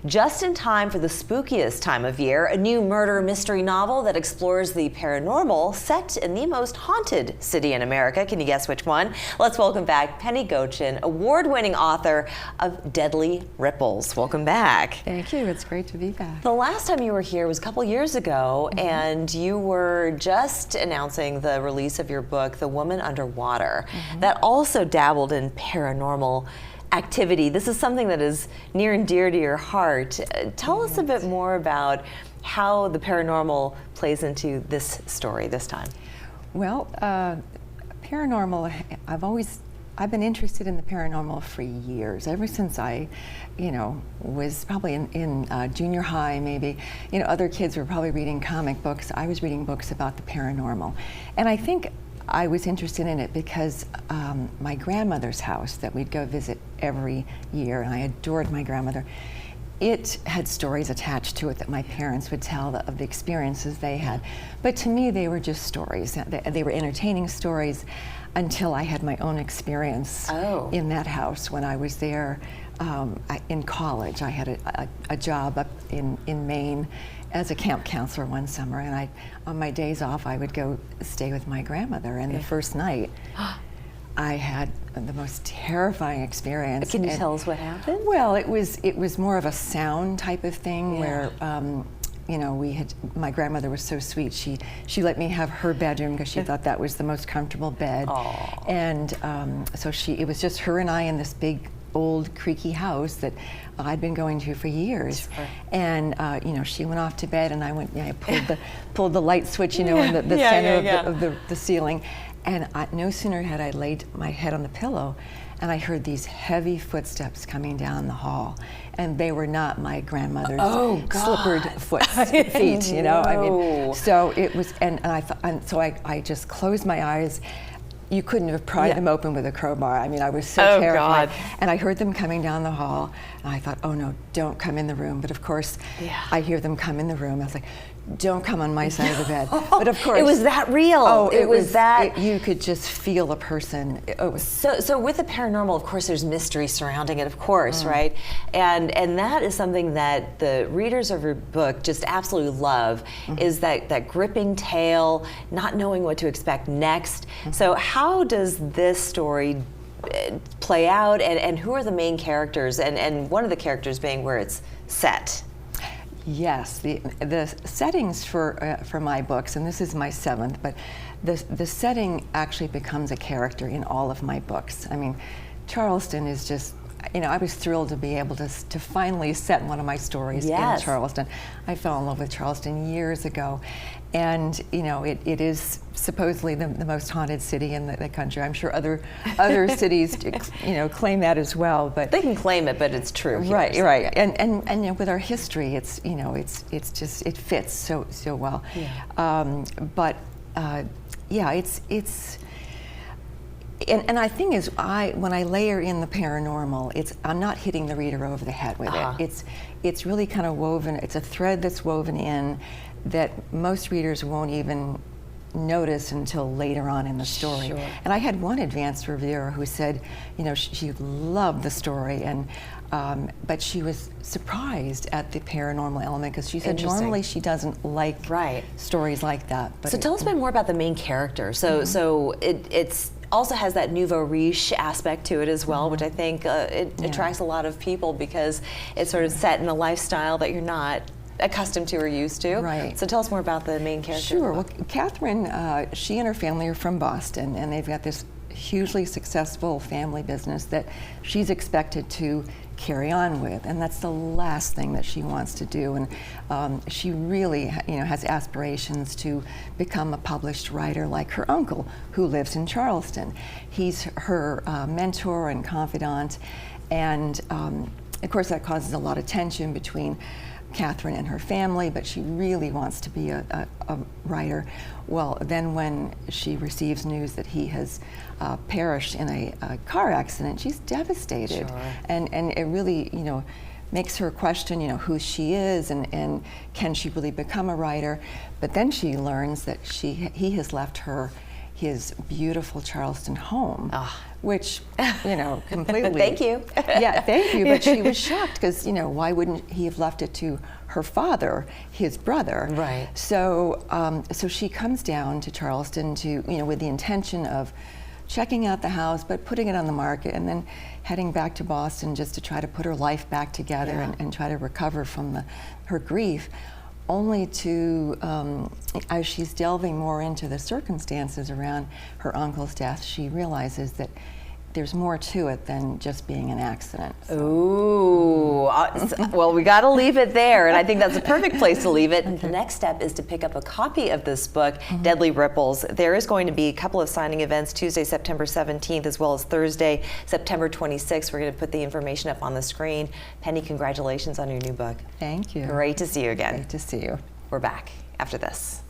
just in time for the spookiest time of year, a new murder mystery novel that explores the paranormal set in the most haunted city in America. Can you guess which one? Let's welcome back Penny Goetjen, award-winning author of Deadly Ripples. Welcome back. Thank you. It's great to be back. The last time you were here was a couple years ago, and you were just announcing the release of your book, The Woman Underwater, that also dabbled in paranormal activity. This is something that is near and dear to your heart. Tell us a bit more about how the paranormal plays into this story this time. Well, paranormal, I've been interested in the paranormal for years, ever since I, was probably in junior high, maybe. Other kids were probably reading comic books. I was reading books about the paranormal. And I think I was interested in it because my grandmother's house that we'd go visit every year, and I adored my grandmother, it had stories attached to it that my parents would tell of the experiences they had. But to me, they were just stories. They were entertaining stories until I had my own experience in that house when I was there in college. I had a job up in Maine as a camp counselor one summer, and on my days off I would go stay with my grandmother, and the first night I had the most terrifying experience. Can you tell us what happened? Well, it was more of a sound type of thing where my grandmother was so sweet. She let me have her bedroom because she thought that was the most comfortable bed. Aww. And so it was just her and I in this big old creaky house that I'd been going to for years. Sure. And she went off to bed, and I pulled the light switch, in the center of the ceiling. And no sooner had I laid my head on the pillow, and I heard these heavy footsteps coming down the hall, and they were not my grandmother's slippered feet. So it was, so I just closed my eyes. You couldn't have pried them open with a crowbar. I was so terrified. And I heard them coming down the hall, and I thought, oh no, don't come in the room. But of course, I hear them come in the room. I was like, don't come on my side of the bed. But of course, it was that real. Oh, it was that you could just feel a person. It was so with the paranormal, of course, there's mystery surrounding it, of course, right? And that is something that the readers of your book just absolutely love, is that gripping tale, not knowing what to expect next. So how does this story play out, and who are the main characters, and one of the characters being where it's set? Yes, the settings for my books, and this is my 7th, but the setting actually becomes a character in all of my books. Charleston is just, I was thrilled to be able to finally set one of my stories in Charleston. I fell in love with Charleston years ago, and it is supposedly the most haunted city in the country. I'm sure other cities claim that as well, but they can claim it, but it's true. Right. And with our history, it's just, it fits so well. And I think when I layer in the paranormal, I'm not hitting the reader over the head with it. It's really kind of woven. It's a thread that's woven in that most readers won't even notice until later on in the story. Sure. And I had one advanced reviewer who said, she loved the story, and but she was surprised at the paranormal element, because she said normally she doesn't like stories like that. But so tell us a bit more about the main character. So it's also has that nouveau riche aspect to it as well, which I think it attracts a lot of people because it's sort of set in a lifestyle that you're not accustomed to or used to. Right. So tell us more about the main character. Sure. Well, Catherine, she and her family are from Boston, and they've got this hugely successful family business that she's expected to carry on with, and that's the last thing that she wants to do. And she really, has aspirations to become a published writer like her uncle, who lives in Charleston. He's her mentor and confidant, and of course that causes a lot of tension between Catherine and her family, but she really wants to be a writer. Well, then when she receives news that he has perished in a car accident, she's devastated. Sure. And it really, makes her question, who she is, and can she really become a writer? But then she learns that he has left her his beautiful Charleston home, Ah. which, you know, completely. Thank you. Yeah, thank you. But she was shocked because, you know, why wouldn't he have left it to her father, his brother? Right. So, so she comes down to Charleston to, you know, with the intention of checking out the house, but putting it on the market, and then heading back to Boston just to try to put her life back together and try to recover from her grief. Only to, as she's delving more into the circumstances around her uncle's death, she realizes that there's more to it than just being an accident. So. Ooh, well, we got to leave it there, and I think that's a perfect place to leave it. The next step is to pick up a copy of this book, Deadly Ripples. There is going to be a couple of signing events, Tuesday, September 17th, as well as Thursday, September 26th. We're going to put the information up on the screen. Penny, congratulations on your new book. Thank you. Great to see you again. Great to see you. We're back after this.